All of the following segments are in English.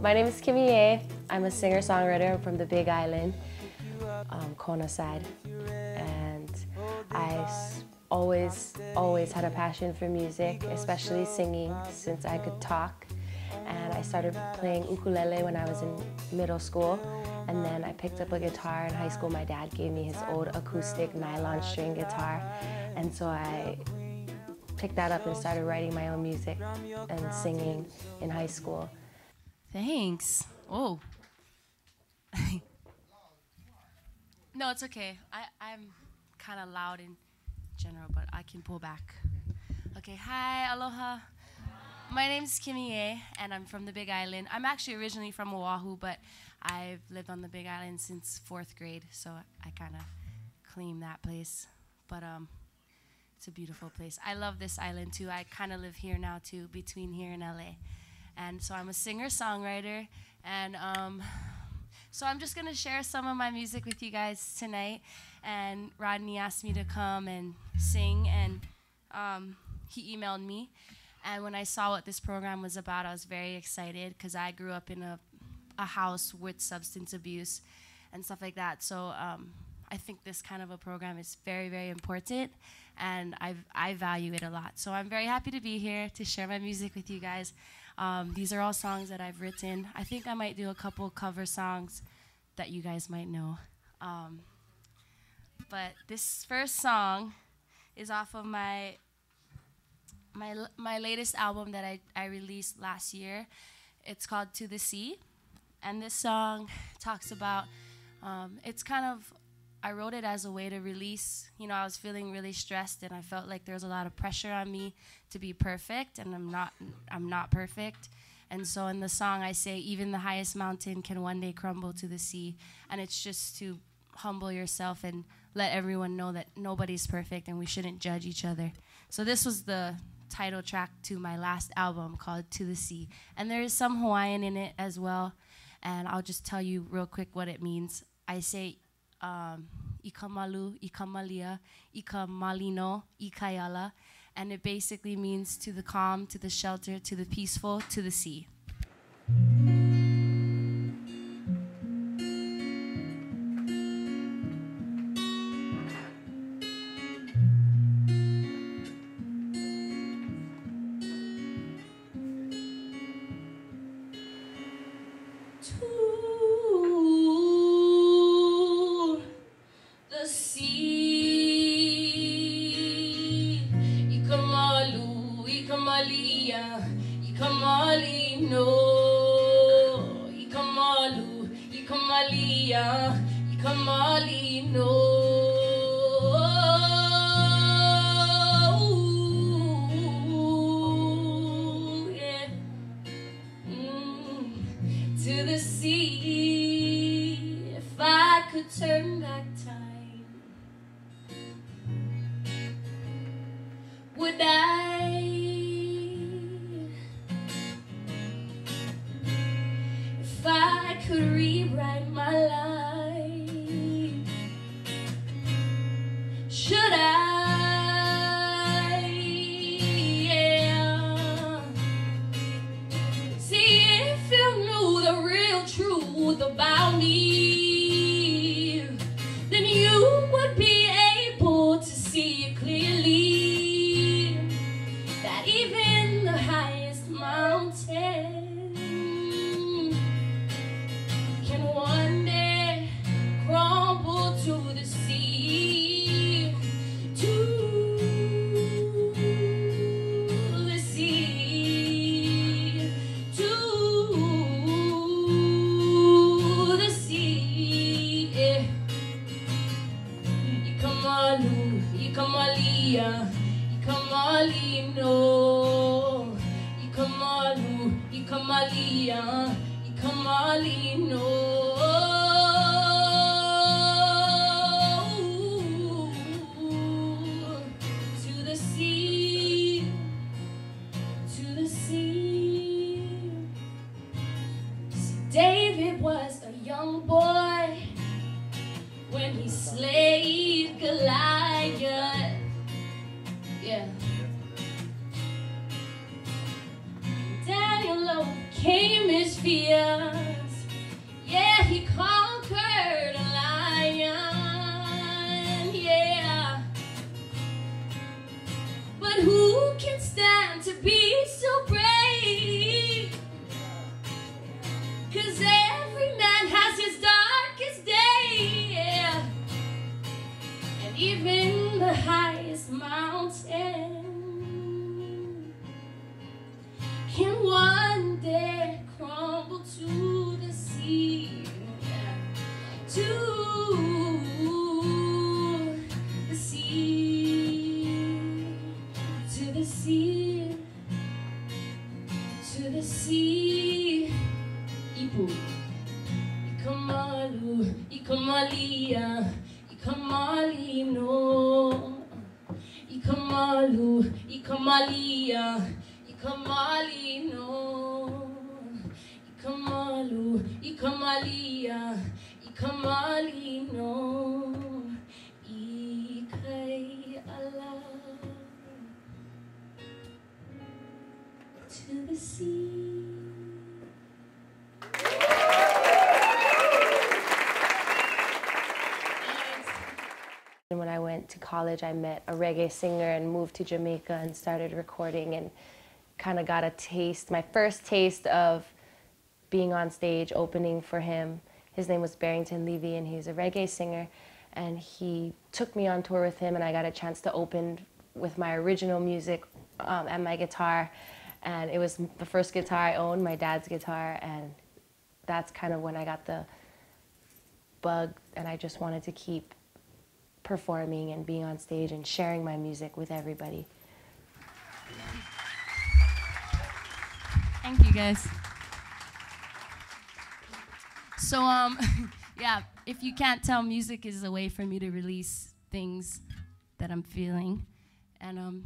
My name is Kimié. I'm a singer-songwriter from the Big Island, Kona side, and always had a passion for music, especially singing, since I could talk. And I started playing ukulele when I was in middle school, and then I picked up a guitar in high school. My dad gave me his old acoustic nylon string guitar, and so I picked that up and started writing my own music and singing in high school. Thanks. Oh. No, it's okay. I'm kind of loud in general, but I can pull back. Okay, hi, aloha. My name's Kimié, and I'm from the Big Island. I'm actually originally from Oahu, but I've lived on the Big Island since 4th grade, so I kind of claim that place. But it's a beautiful place. I love this island, too. I kind of live here now, too, between here and LA. And so I'm a singer-songwriter, and so I'm just going to share some of my music with you guys tonight. And Rodney asked me to come and sing, and he emailed me. And when I saw what this program was about, I was very excited because I grew up in a house with substance abuse and stuff like that. So I think this kind of a program is very, very important, and I value it a lot. So I'm very happy to be here to share my music with you guys. These are all songs that I've written. I think I might do a couple cover songs that you guys might know. But this first song is off of my latest album that I released last year. It's called To the Sea. And this song talks about, it's kind of, I wrote it as a way to release, you know, I was feeling really stressed, and I felt like there was a lot of pressure on me to be perfect, and I'm not perfect. And so in the song I say, even the highest mountain can one day crumble to the sea. And it's just to humble yourself and let everyone know that nobody's perfect and we shouldn't judge each other. So this was the title track to my last album called To the Sea. And there is some Hawaiian in it as well. And I'll just tell you real quick what it means. I say, Ika malu, Ika malia, Ika malino, Ika yala. And it basically means to the calm, to the shelter, to the peaceful, to the sea. To the sea, if I could turn back time, would I? If I could rewrite my life, should I? Yeah. See, if you knew the real truth about me, then you would be able to see it clearly, that even the highest mountain can one day crumble to the sea, to the sea, to the sea. Yeah. Ikamalu, ikamalia, ikamalino, ikamalu, ikamalia, ikamalino. To the sea, to the sea. See, David was a young boy when he slayed Goliath. Yeah. Daniel overcame his fear ikamalino, ikamalu, ikamalia, ikamalino, ikamalu, ikamalia, ikamalino, ikay ala to the sea. When I went to college, I met a reggae singer and moved to Jamaica and started recording and kind of got a taste, my first taste of being on stage, opening for him. His name was Barrington Levy, and he's a reggae singer. And he took me on tour with him, and I got a chance to open with my original music and my guitar. And it was the first guitar I owned, my dad's guitar, and that's kind of when I got the bug, and I just wanted to keep performing and being on stage and sharing my music with everybody. Thank you, guys. So, yeah, if you can't tell, music is a way for me to release things that I'm feeling. And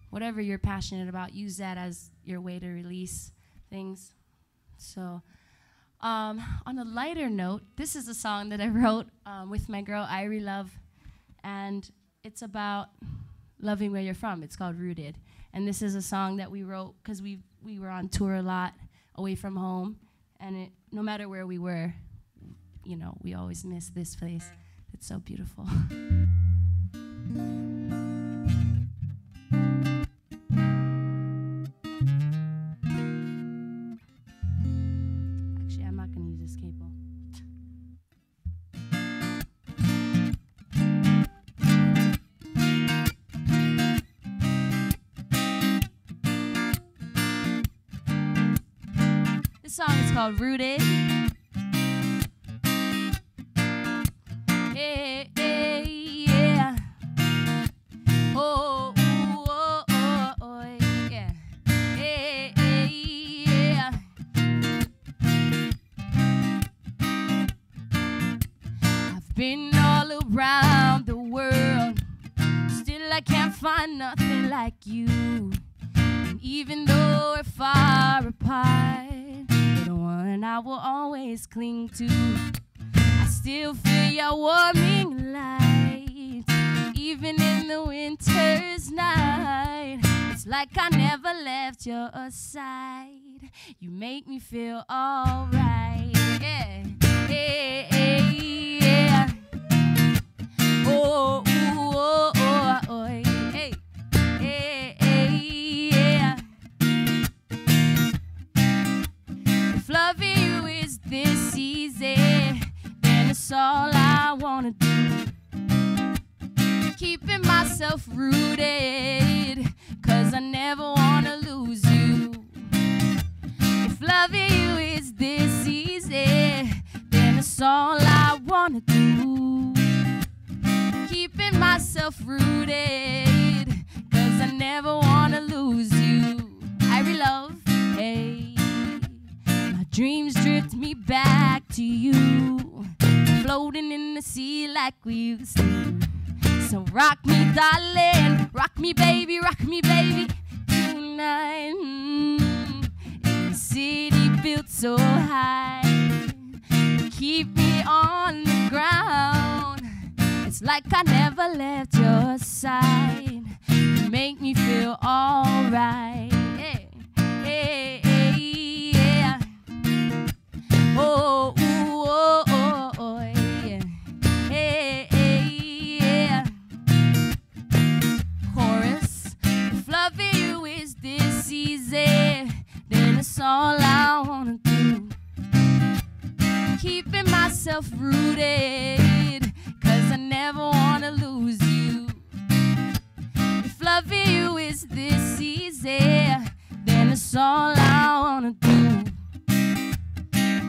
whatever you're passionate about, use that as your way to release things. So, on a lighter note, this is a song that I wrote with my girl, Irie Love. And it's about loving where you're from. It's called Rooted. And this is a song that we wrote because we were on tour a lot, away from home. And no matter where we were, you know, we always miss this place. It's so beautiful. Actually, I'm not going to use this cable. This song is called Rooted. Hey, hey, yeah. Oh, ooh, oh, oh, oh, yeah. Hey, hey, yeah. I've been all around the world, still I can't find nothing like you. And even though we're far apart, you're the one I will always cling to. I still feel your warming light, even in the winter's night. It's like I never left your side. You make me feel alright. Yeah, hey, hey, yeah. Oh, ooh, oh, oh, oh, hey, hey, hey, yeah. If loving you is this easy, that's all I wanna do. Keeping myself rooted, cause I never wanna lose you. If loving you is this easy, then that's all I wanna do. Keeping myself rooted, cause I never wanna lose you. Irie Love, hey. My dreams drift me back to you, floating in the sea like we used to. So rock me, darling, rock me, baby, tonight. In the city built so high, keep me on the ground. It's like I never left your side. You make me feel alright. Hey, hey, hey, yeah. Oh, ooh, oh, oh, oh, yeah. Hey, hey, yeah. Chorus. If loving you is this easy, then it's all I wanna do. Keeping myself rooted, cause I never wanna lose you. If loving you is this easy, then it's all I wanna do.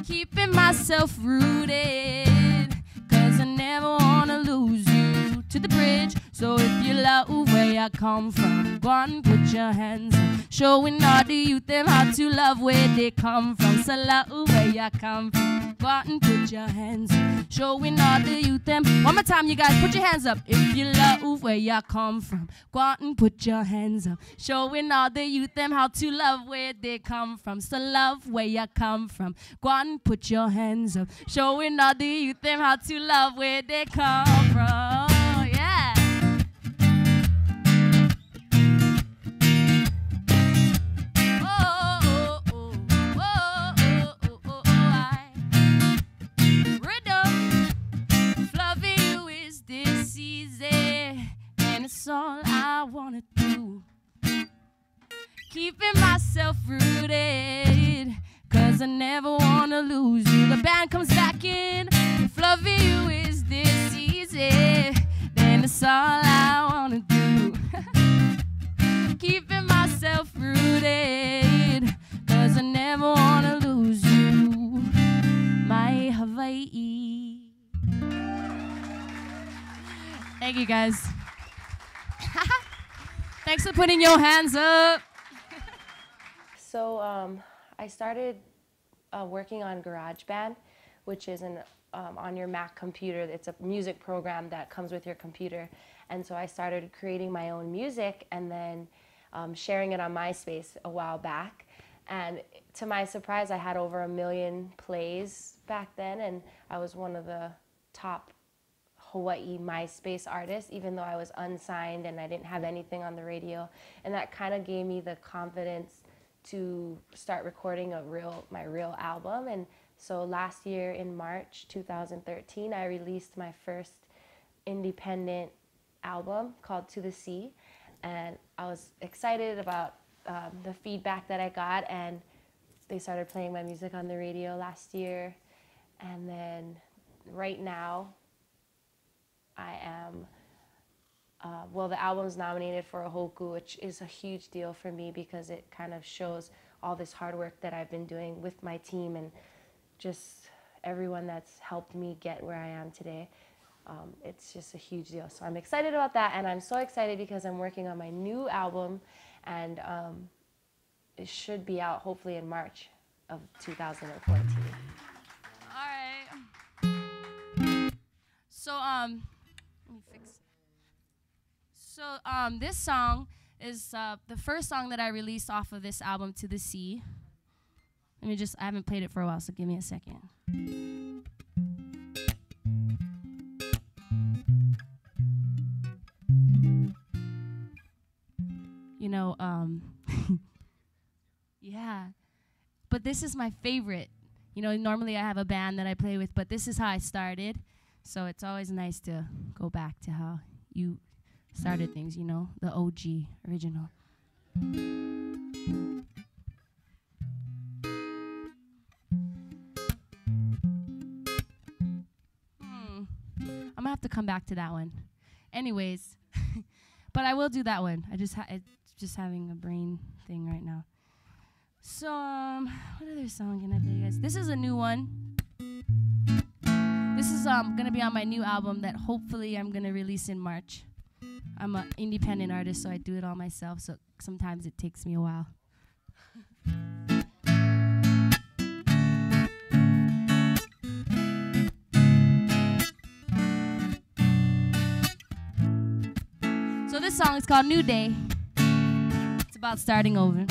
Keeping myself rooted, cause I never wanna lose you. To the bridge, so if you love where I come from, go on, put your hands up, showing all the youth them how to love where they come from. So love where I come from, Go out and put your hands up. Showing all the youth them. One more time, you guys, put your hands up. If you love where you come from, go out and put your hands up. Showing all the youth them how to love where they come from. So love where you come from. Go out and put your hands up. Showing all the youth them how to love where they come from. Yeah. That's all I wanna do. Keeping myself rooted, cause I never wanna lose you. The band comes back in. If loving you is this easy, then it's all I wanna do. Keeping myself rooted, cause I never wanna lose you. My Hawaii. Thank you guys. Thanks for putting your hands up. So I started working on GarageBand, which is an on your Mac computer. It's a music program that comes with your computer. And so I started creating my own music and then sharing it on MySpace a while back. And to my surprise, I had over 1 million plays back then, and I was one of the top Hawaii MySpace artist, even though I was unsigned and I didn't have anything on the radio. And that kind of gave me the confidence to start recording my real album. And so last year in March 2013, I released my first independent album called To the Sea. And I was excited about the feedback that I got, and they started playing my music on the radio last year. And then right now, I am, well, the album's nominated for a Hoku, which is a huge deal for me because it kind of shows all this hard work that I've been doing with my team and just everyone that's helped me get where I am today. It's just a huge deal. So I'm excited about that, and I'm so excited because I'm working on my new album, and it should be out hopefully in March of 2014. All right. So, let me fix it. So this song is the first song that I released off of this album, To the Sea. I haven't played it for a while, so give me a second. You know, yeah. But this is my favorite. You know, normally I have a band that I play with, but this is how I started. So it's always nice to go back to how you started things, you know, the OG, original. I'm gonna have to come back to that one. Anyways, but I will do that one. It's just having a brain thing right now. So, what other song can I play, guys? This is a new one. This is gonna be on my new album that hopefully I'm gonna release in March. I'm an independent artist, so I do it all myself, so sometimes it takes me a while. So this song is called New Day. It's about starting over.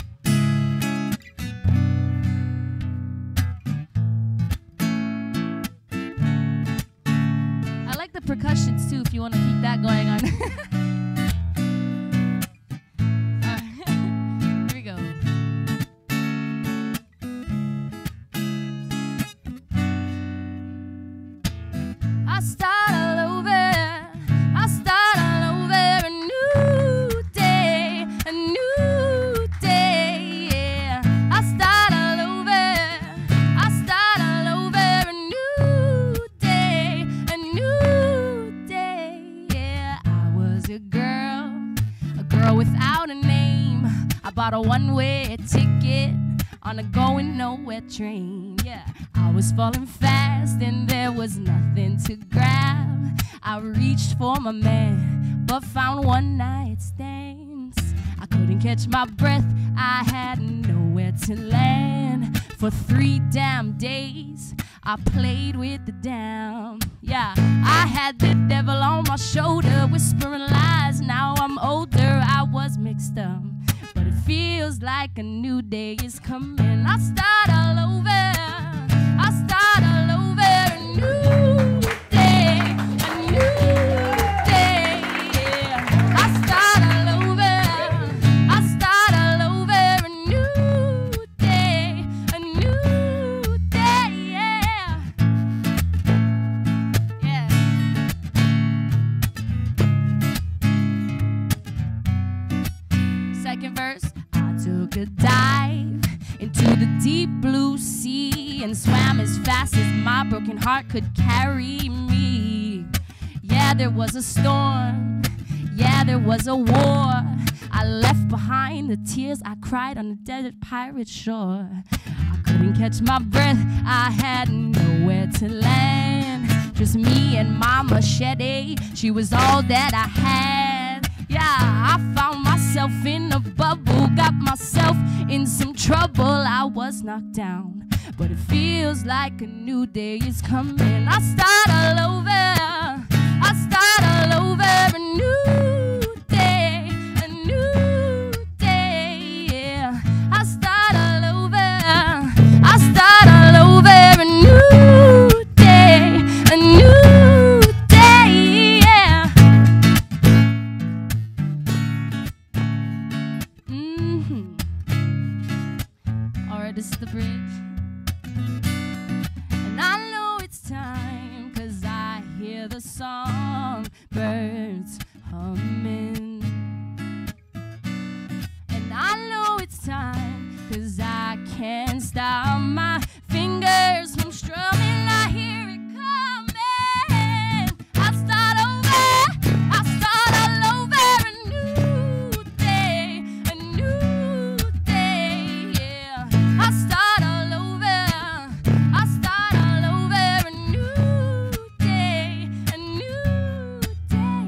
I like the percussions too, if you want to keep that going on. Here we go. I start all over. I start all over. A new day. A new day. Yeah. I start all over. I start all over. A new day. A new day. Yeah. I was a girl without a name. I bought a one-way ticket on a going nowhere train. Yeah. I was falling fast and there was nothing to grab. I reached for my man, but found one night stands. I couldn't catch my breath, I had nowhere to land. For 3 damn days, I played with the down. Yeah, I had the devil on my shoulder, whispering lies. Now I'm older, I was mixed up, but it feels like a new day is coming. I start all over. I start all over. A new day, a new day. Yeah. I start all over. I start all over. A new day, a new day. Yeah. Yeah. Second verse. I took a dive into the deep blue sea and swam as fast as my broken heart could carry me. Yeah, there was a storm. Yeah, there was a war. I left behind the tears I cried on the desert pirate shore. I couldn't catch my breath. I had nowhere to land. Just me and my machete. She was all that I had. Yeah, I found myself in a bubble, got myself in some trouble. I was knocked down, but it feels like a new day is coming. I start all over. I start all over. A new day, a new day. Yeah, I start all over. I start all over. A new day, a new day. Yeah. Alright, this is the bridge. And I know it's time, 'cause I hear the songbirds humming. And I know it's time, 'cause I can't stop my fingers from strumming. I hear it coming. I start over. I start all over. A new day, a new day. Yeah, I start all over. I start all over. A new day, a new day.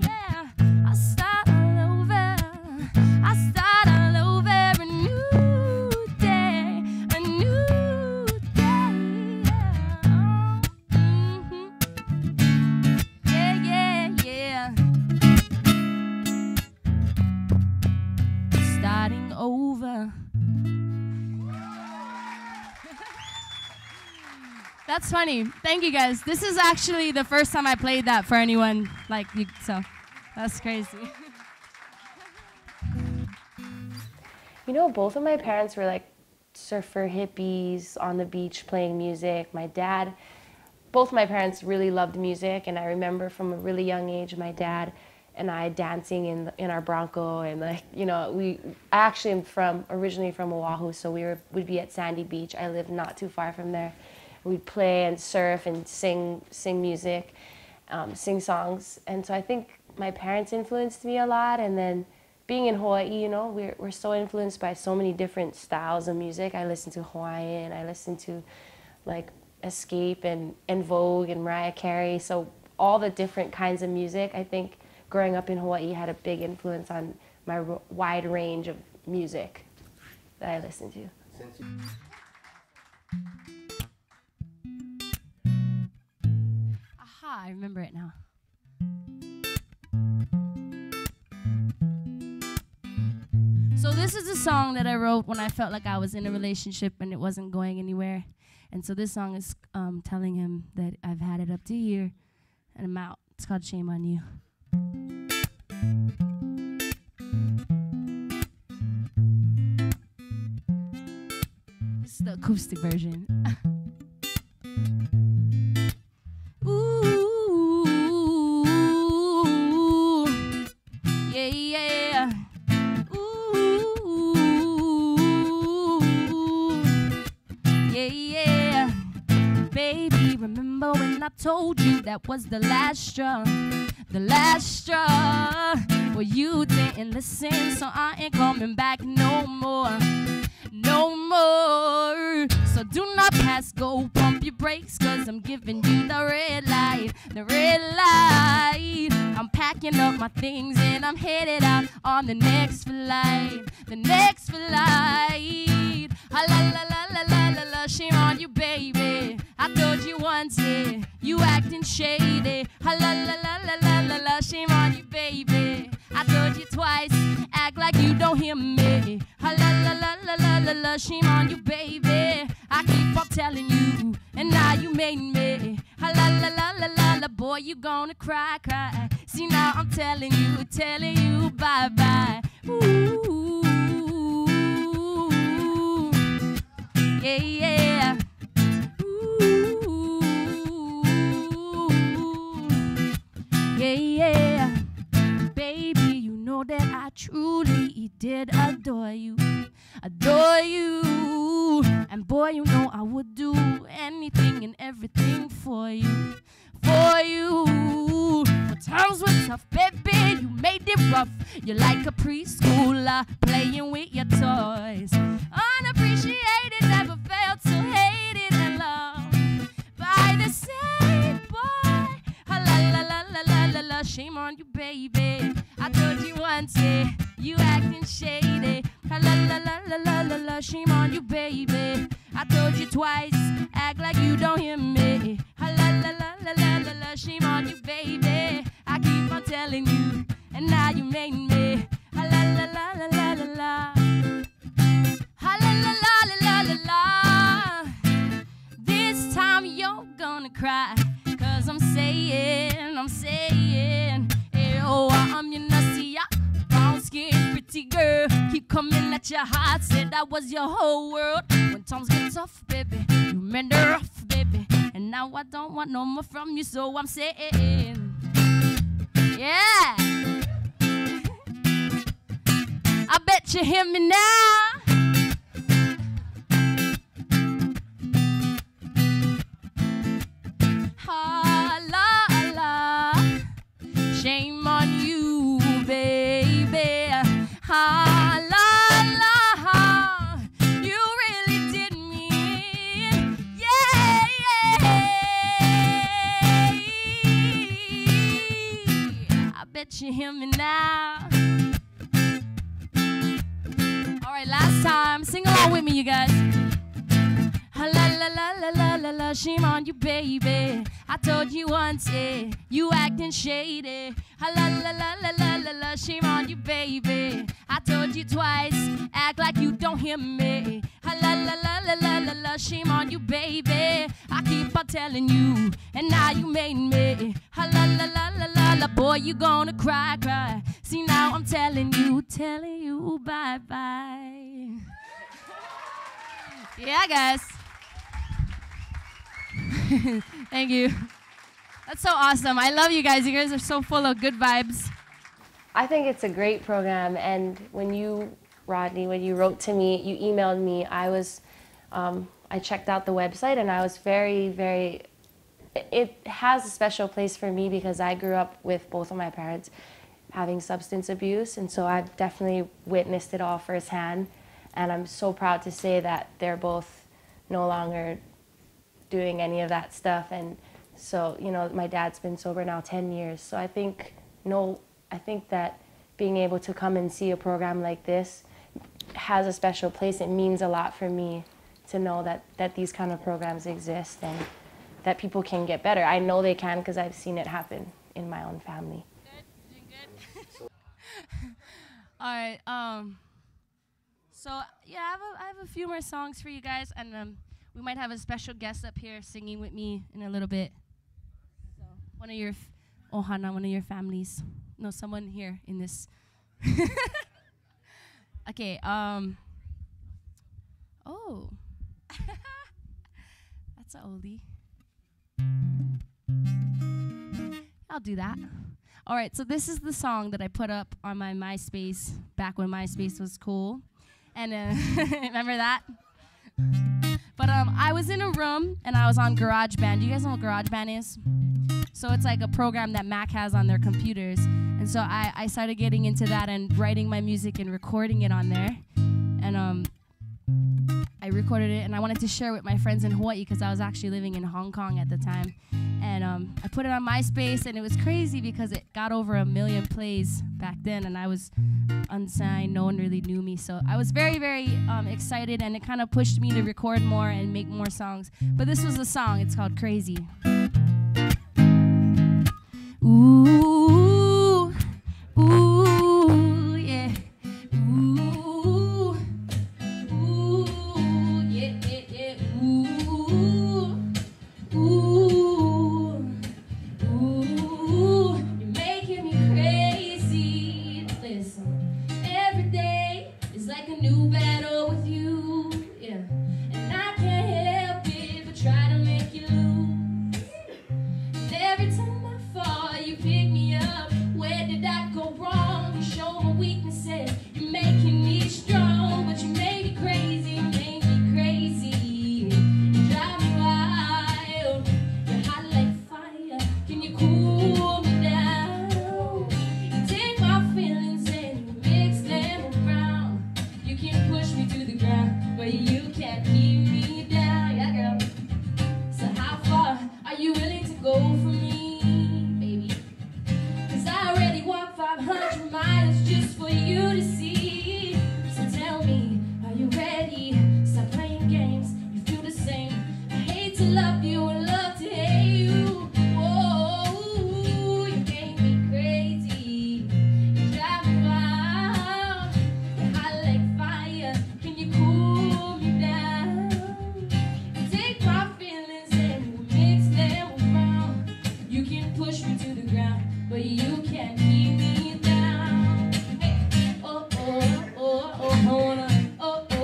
Yeah, I start all over. I start all over. A new day, a new day. Yeah, yeah, yeah. Starting over. That's funny. Thank you guys. This is actually the first time I played that for anyone like you, so that's crazy. You know, both of my parents were like surfer hippies on the beach playing music. My dad, both my parents really loved music, and I remember from a really young age my dad and I dancing in our Bronco, and like, you know, I actually am originally from Oahu, so we'd be at Sandy Beach. I lived not too far from there. We'd play and surf and sing music, sing songs, and so I think my parents influenced me a lot. And then being in Hawaii, you know, we're so influenced by so many different styles of music. I listen to Hawaiian, I listen to like Escape and Vogue and Mariah Carey, so all the different kinds of music. I think growing up in Hawaii had a big influence on my wide range of music that I listen to. Aha, I remember it now. So this is a song that I wrote when I felt like I was in a relationship and it wasn't going anywhere. And so this song is telling him that I've had it up to a year and I'm out. It's called Shame on You. This is the acoustic version. Ooh, yeah, yeah. Ooh, yeah, yeah. Baby, remember when I told you that was the last straw? The last straw. Well, you didn't listen, so I ain't coming back no more. No more. So do not pass, go pump your brakes, 'cause I'm giving you the red light. The red light. I'm packing up my things and I'm headed out on the next flight. The next flight. Ah, la la la la la la la, shame on you, baby. I told you once, yeah, you acting shady. Ha la la la la la la la, shame on you, baby. I told you twice, act like you don't hear me. Ha la la la la la la la, shame on you, baby. I keep on telling you, and now you made me. Ha la la la la la la, boy, you gonna cry, cry. See now I'm telling you, bye bye. Ooh, yeah yeah. Ooh, yeah yeah. Baby, you know that I truly did adore you, adore you. And boy, you know I would do anything and everything for you, for you. But times were tough, baby, you made it rough. You're like a preschooler playing with your toys. Unappreciated, never felt so hated and loved by the same boy. Ha la la la la la la la, shame on you, baby. I told you once, yeah, you acting shady. Ha la la la la la la la, shame on you, baby. I told you twice, act like you don't hear me. Ha la la la la la la la, shame on you, baby. I keep on telling you, and now you made me. Ha la la la la la la la. Ha la la la la la la la. This time you're gonna cry, 'cause I'm saying, hey, oh, I'm your nasty, brown skin, pretty girl. Keep coming at your heart, said that was your whole world. When times get tough, baby, you mend her rough, baby. And now I don't want no more from you, so I'm saying, yeah. I bet you hear me now. Ha la la, shame on you, baby. Ha la la, you really did me in. Yeah, yeah. I bet you hear me now. All right, last time, sing along with me, you guys. Ha la la la la la la la, shame on you, baby. I told you once, yeah, you acting shady. Ha la la la la la la la, shame on you, baby. I told you twice, act like you don't hear me. Ha la la la la la la la, shame on you, baby. I keep on telling you, and now you made me. Ha la la la la la la, boy, you gonna cry, cry. See now I'm telling you, bye bye. Yeah, guys. Thank you. That's so awesome. I love you guys. You guys are so full of good vibes. I think it's a great program, and when you, Rodney, when you wrote to me, you emailed me, I checked out the website, and I was very, it has a special place for me because I grew up with both of my parents having substance abuse, and so I've definitely witnessed it all firsthand, and I'm so proud to say that they're both no longer doing any of that stuff. And so, you know, my dad's been sober now 10 years. So I think that being able to come and see a program like this has a special place. It means a lot for me to know that these kind of programs exist and that people can get better. I know they can because I've seen it happen in my own family. Good, doing good. All right. So yeah, I have a few more songs for you guys, and we might have a special guest up here singing with me in a little bit. So one of your, Ohana, one of your families. No, someone here in this. Okay, oh. That's an oldie. I'll do that. All right, so this is the song that I put up on my MySpace back when MySpace was cool. And remember that? But I was in a room and I was on GarageBand. You guys know what GarageBand is? So it's like a program that Mac has on their computers. And so I started getting into that and writing my music and recording it on there. And I I recorded it, and I wanted to share it with my friends in Hawaii because I was actually living in Hong Kong at the time. And I put it on MySpace, and it was crazy because it got over 1 million plays back then, and I was unsigned. No one really knew me. So I was very, very excited, and it kind of pushed me to record more and make more songs. But this was a song. It's called Crazy. Ooh, ooh, yeah. Ooh, ooh, yeah, yeah, yeah. Ooh, ooh, ooh. You're making me crazy. Listen, every day is like a new battle with you, yeah. And I can't help it but try to make you lose. And every time I fall, you pick me up. Where did I go wrong? You show my weaknesses. You're making me strong, but you made me crazy. You made me crazy. You drive me wild. You're hot like fire. Can you cool me down? You take my feelings and you mix them around. You can push me to the ground, but you can't keep me down. Yeah, girl. So how far are you willing to go for me, baby? 'Cause I already walked 500 miles just for you to see. So tell me, are you ready? Stop playing games, you feel the same. I hate to love you and love to hate you. Whoa, you make me crazy. You drive me wild. You're hot like fire. Can you cool me down? You take my feelings and you mix them around. You can push me to the ground, but you can't keep me down. Hey, oh, oh, oh, oh, wanna, oh, oh,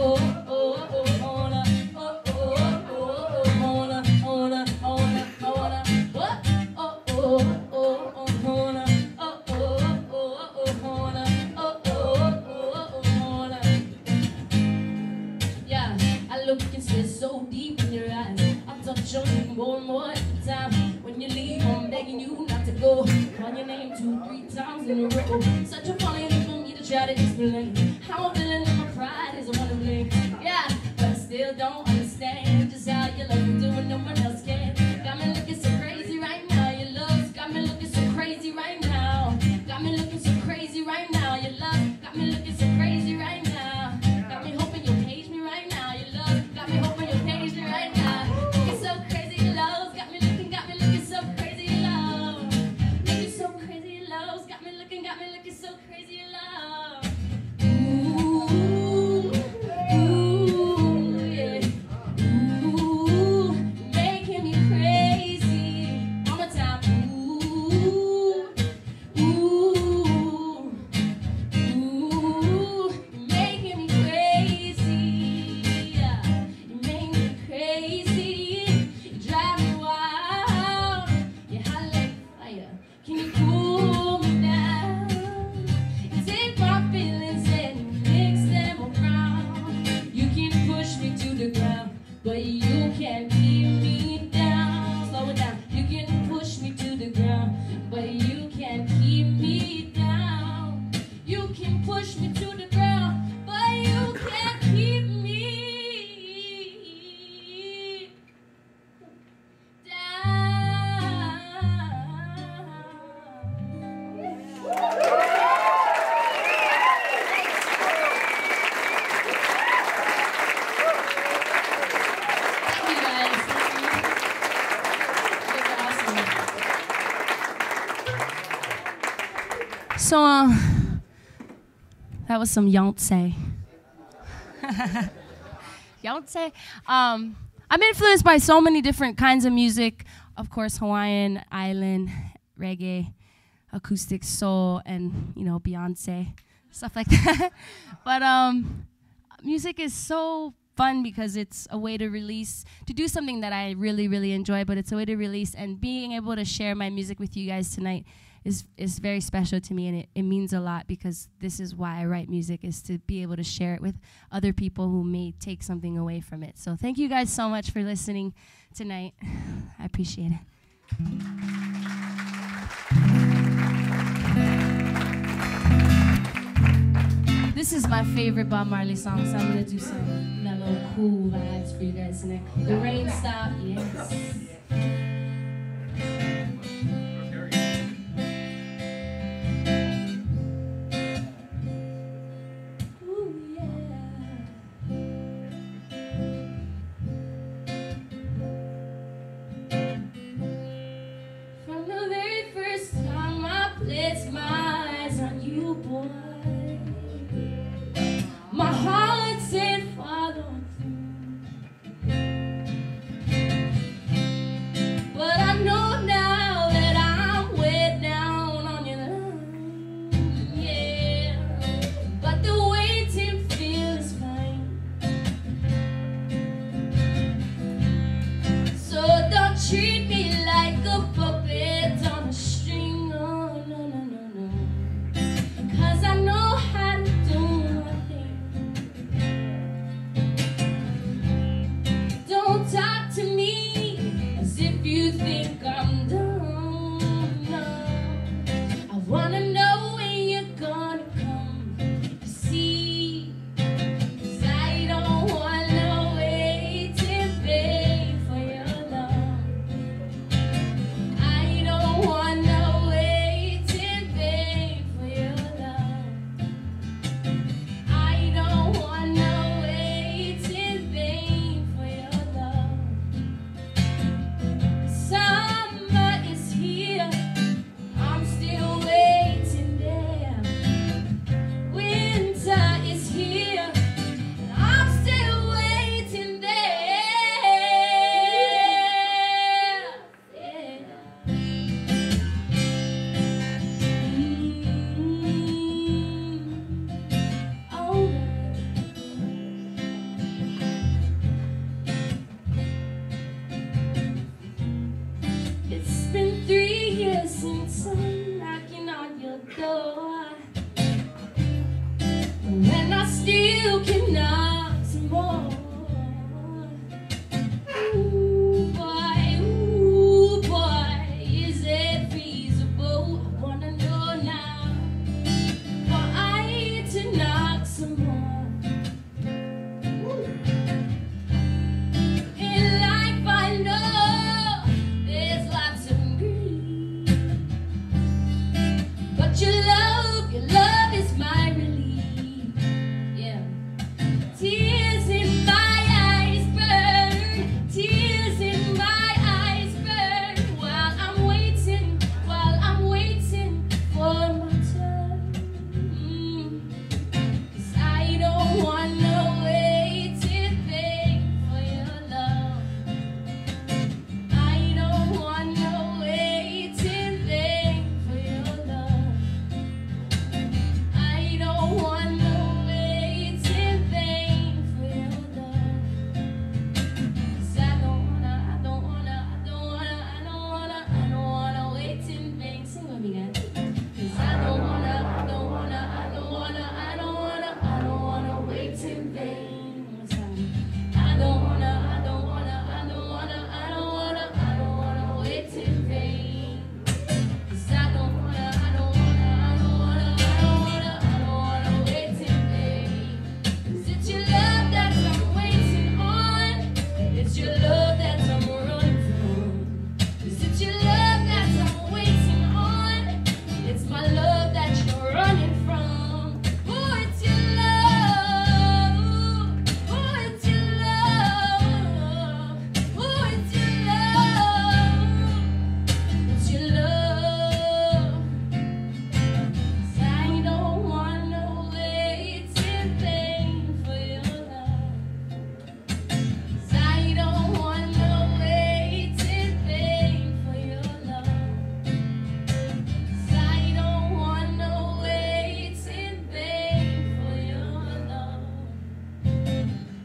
oh, oh, wanna, oh, oh, oh, oh, wanna, wanna, wanna, wanna, what? Oh, oh, oh, oh, wanna, oh, oh, oh, oh, wanna, oh, oh, oh, wanna. Yeah, I look and stare so deep in your eyes. I touch on you more and more every time. When you leave, I'm begging you not to go. Call your name 2-3 times in a row. Such a funny thing for me to try to explain. How I'm feeling and my pride is one to blame. Yeah, but I still don't understand just how you love me doing no one else can. Got me looking so crazy right now. Your love's got me looking so crazy right now. Got me looking so crazy right now. Your love got me looking so crazy right now. Got me hoping you'll page me right now. Your love got me hoping you'll page me right now. Looking so crazy, your love's got me looking so crazy, your love. Looking so crazy, your love's got me looking so crazy, your love. Ooh, ooh, yeah. Ooh, making me crazy. One more time. Ooh, ooh, ooh, you're making me crazy. Yeah, you make me crazy. You drive me wild. You're hot like fire. Can you cool me down? You take my feelings and you mix them around. You can push me to the ground, but you can't keep me down. Slow it down. You can push me to the ground, but you can't keep me down. You can push me to the ground, but you can't keep me So, that was some Yonsei. Yonsei. I'm influenced by so many different kinds of music. Of course, Hawaiian, island, reggae, acoustic, soul, and, you know, Beyonce, stuff like that. But music is so fun because it's a way to release, to do something that I really, really enjoy, but it's a way to release, and being able to share my music with you guys tonight is very special to me, and it means a lot, because this is why I write music, is to be able to share it with other people who may take something away from it. So thank you guys so much for listening tonight. I appreciate it. This is my favorite Bob Marley song, so I'm gonna do some mellow, cool vibes for you guys tonight. The rain stopped, yes. Treat me like a puppet on a string, oh no, no, no, no. 'Cause I know how to do my thing. Don't talk to me as if you think I'm dumb, no. I wanna know when you're gonna come to see. 'Cause I don't wanna wait in vain for your love. Wanna wait in vain for your love. I don't wanna wait in vain for your love. Summer is here, I'm still waiting there. Winter is here, and I'm still waiting there. Yeah. It's been 3 years since I'm knocking on your door, and I still can knock some more. Ooh boy, is it feasible? I wanna know now, for I to knock some more. In life I know there's lots of grief, but your love is my relief. Yeah. Tears in my eyes burn, tears in my eyes burn, while I'm waiting for my turn. 'Cause I don't wanna wait in vain for your love. I don't wanna wait in vain for your love. I don't wanna wait in vain for your love. 'Cause I don't wanna wait in vain. Sing with me, guys. 'Cause I don't wanna wait in vain. One more time. I don't wanna wait in vain. 'Cause I don't wanna wait in vain. 'Cause it's your love that I'm waiting on. It's your love that I'm running from. 'Cause it's your love that I'm waiting on. It's my love that you're running from. Oh, it's your love. Oh, it's your love. Oh, it's your love. It's your love. 'Cause I don't wanna wait in vain for your love. 'Cause I don't wanna wait in vain for your love. 'Cause I don't wanna wait in vain for your love.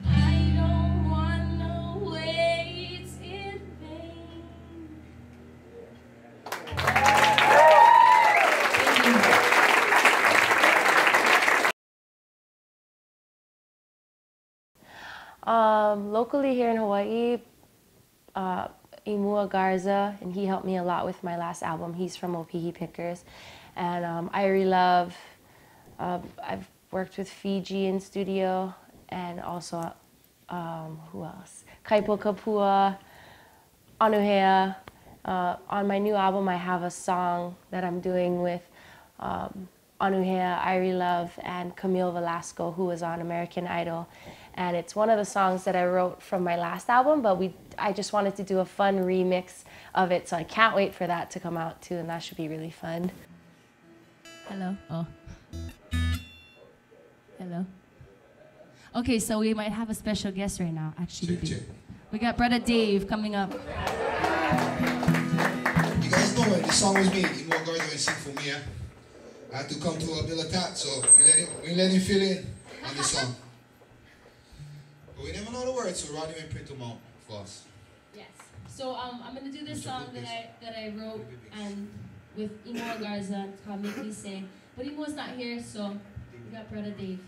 I don't wanna wait in vain. Locally here in Hawaii, Imua Garza, and he helped me a lot with my last album. He's from Opihi Pickers, and I really love. I've worked with Fiji in studio, and also, who else? Kaipo Kapua, Anuhea. On my new album, I have a song that I'm doing with Anuhea, Irie Love, and Camille Velasco, who was on American Idol. And it's one of the songs that I wrote from my last album, but I just wanted to do a fun remix of it, so I can't wait for that to come out too, and that should be really fun. Hello. Oh. Hello. Okay, so we might have a special guest right now, actually. Check. We got Brother Dave coming up. You guys know it, the song was me. Kimié Miner sing for me. I had to come to Habilitat, so we let him fill in on the song. But we never know the words, so Rodney will print them out for us. Yes. So I'm gonna do this song that I wrote and with Imo Garza called Make Me Sing. But Imo's not here, so we got Brother Dave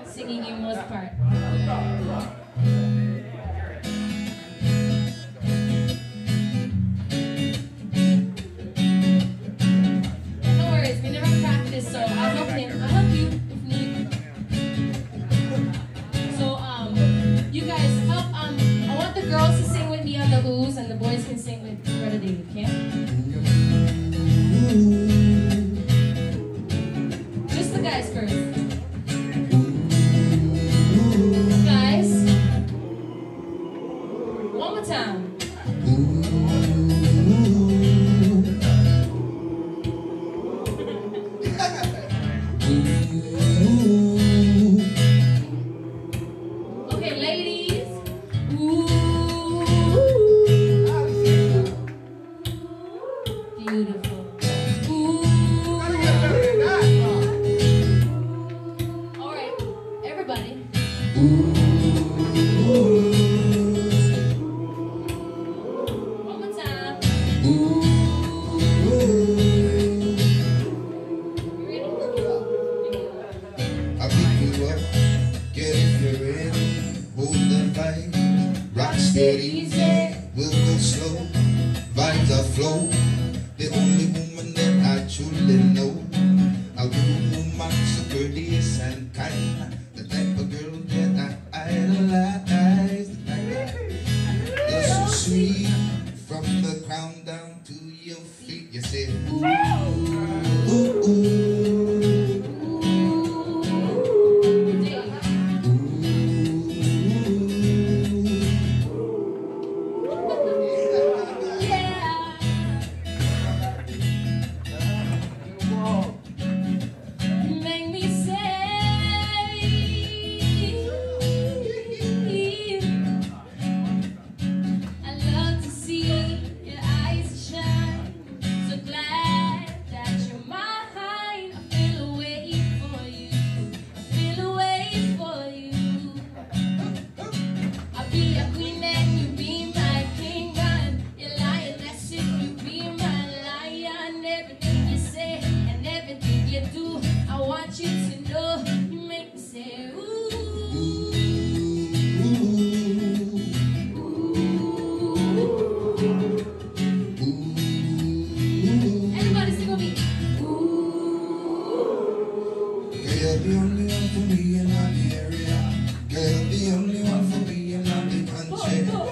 singing Imo's part. No worries, we never practiced, so I'll help him. I'll help you if need. So you guys help. I want the girls to sing with me on the oohs, and the boys can sing with Brother Dave. Okay? Just the guys first. Guys, one more time. Okay, ladies. Beautiful. All right, everybody. One more time. You ready? I'll pick you up, get if you're ready, hold the vibe, rock steady, we'll go slow, vibes are flow, the only woman that I truly know, a real woman so courteous and kind, the type of girl that I idolize, you're so sweet, from the crown down to your feet, you say, ooh, ooh, ooh. Make me say I love to see your eyes shine. So glad that you're mine. I feel a way for you. I feel a way for you. I'll be a queen and you be my king. You're lying, that's it. You be my lion. Everything you say and everything you do, I want you to know. You make me say ooh. Everybody sing with me. Girl, you're the only one for me in the area. Girl, the only one for me in the country. Girl,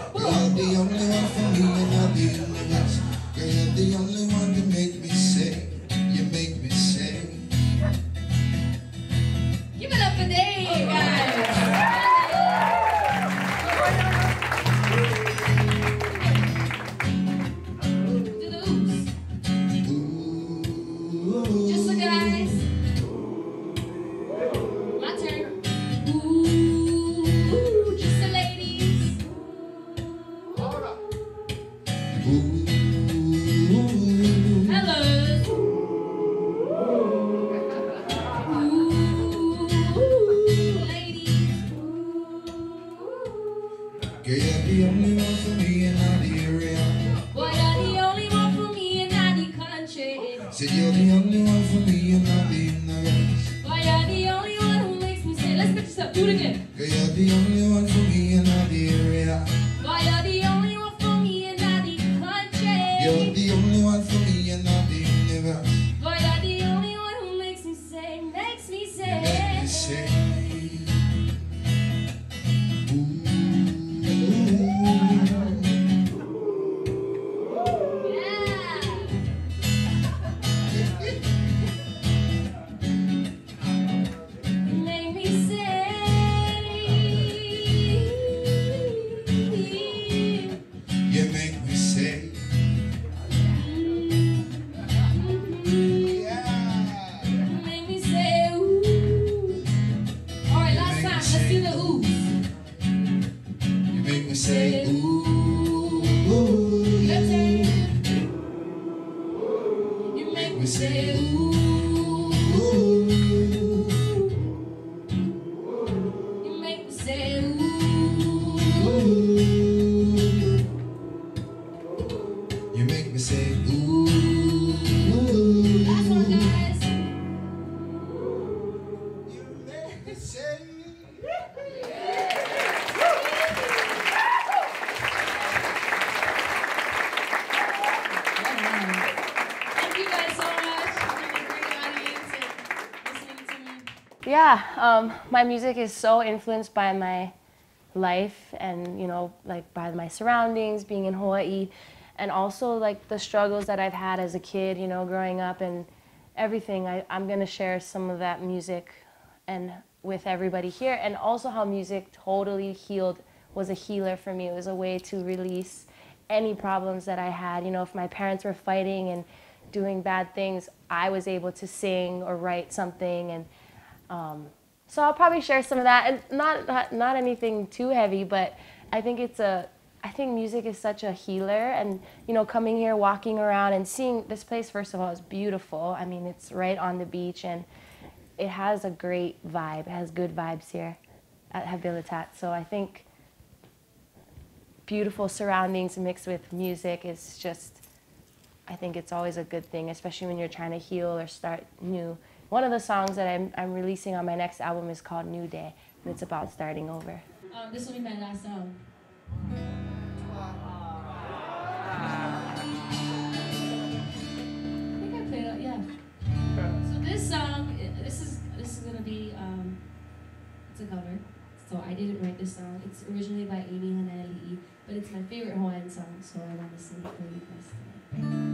the only one for me in the universe. Girl, you're the only one to make me say. You make me say. Give it up for Dave, guys. Do the oops. Ooh. Just the guys. My turn. Ooh, just the ladies. Ooh. Hello. Ooh, ladies. Girl, you're the only one for me in the area. Boy, you're the only one for me in the country. Said you're the only one for me in the universe. Boy, you're the only one who makes me say, let's pitch this up, do it again. Girl, you're the only one for me in the area. Boy, you're the only one for me in the country. You're the only one for me in the universe. Boy, you're the only one who makes me say, You make me You make me say ooh. You make me say ooh. Last one, guys. You make me say. Thank you guys so much for being a great audience and listening to me. Yeah, my music is so influenced by my life and, you know, like by my surroundings, being in Hawaii, and also like the struggles that I've had as a kid, you know, growing up and everything. I'm gonna share some of that music and with everybody here, and also how music totally was a healer for me. It was a way to release any problems that I had. You know, if my parents were fighting and doing bad things, I was able to sing or write something, and so I'll probably share some of that, and not anything too heavy, but I think I think music is such a healer, and you know, coming here, walking around, and seeing this place. First of all, is beautiful. I mean, it's right on the beach, and it has a great vibe. It has good vibes here at Habilitat. So I think beautiful surroundings mixed with music is just, I think it's always a good thing, especially when you're trying to heal or start new. One of the songs that I'm releasing on my next album is called New Day, and it's about starting over. This will be my last song. I think I played it, yeah. So this song, this is gonna be, it's a cover. So I didn't write this song. It's originally by Amy Haneli, but it's my favorite Hawaiian song, so I want to sing it for you guys tonight.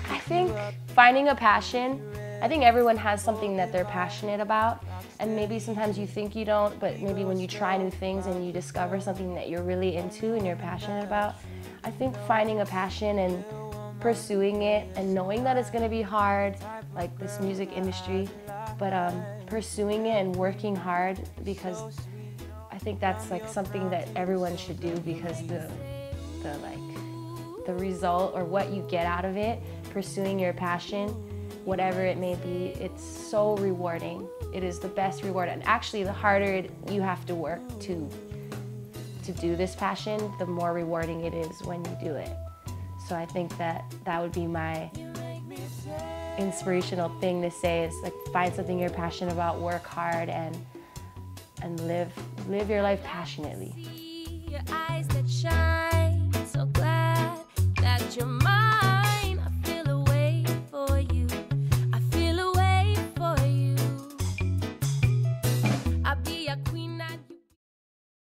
I think finding a passion, I think everyone has something that they're passionate about, and maybe sometimes you think you don't, but maybe when you try new things and you discover something that you're really into and you're passionate about, I think finding a passion and pursuing it and knowing that it's gonna be hard, like this music industry, but pursuing it and working hard, because I think that's like something that everyone should do, because the result or what you get out of it, pursuing your passion, whatever it may be, it's so rewarding. It is the best reward, and actually the harder you have to work to do this passion, the more rewarding it is when you do it. So I think that would be my inspirational thing to say, is like find something you're passionate about, work hard, and live your life passionately. Your eyes that shine, so glad that you're mine.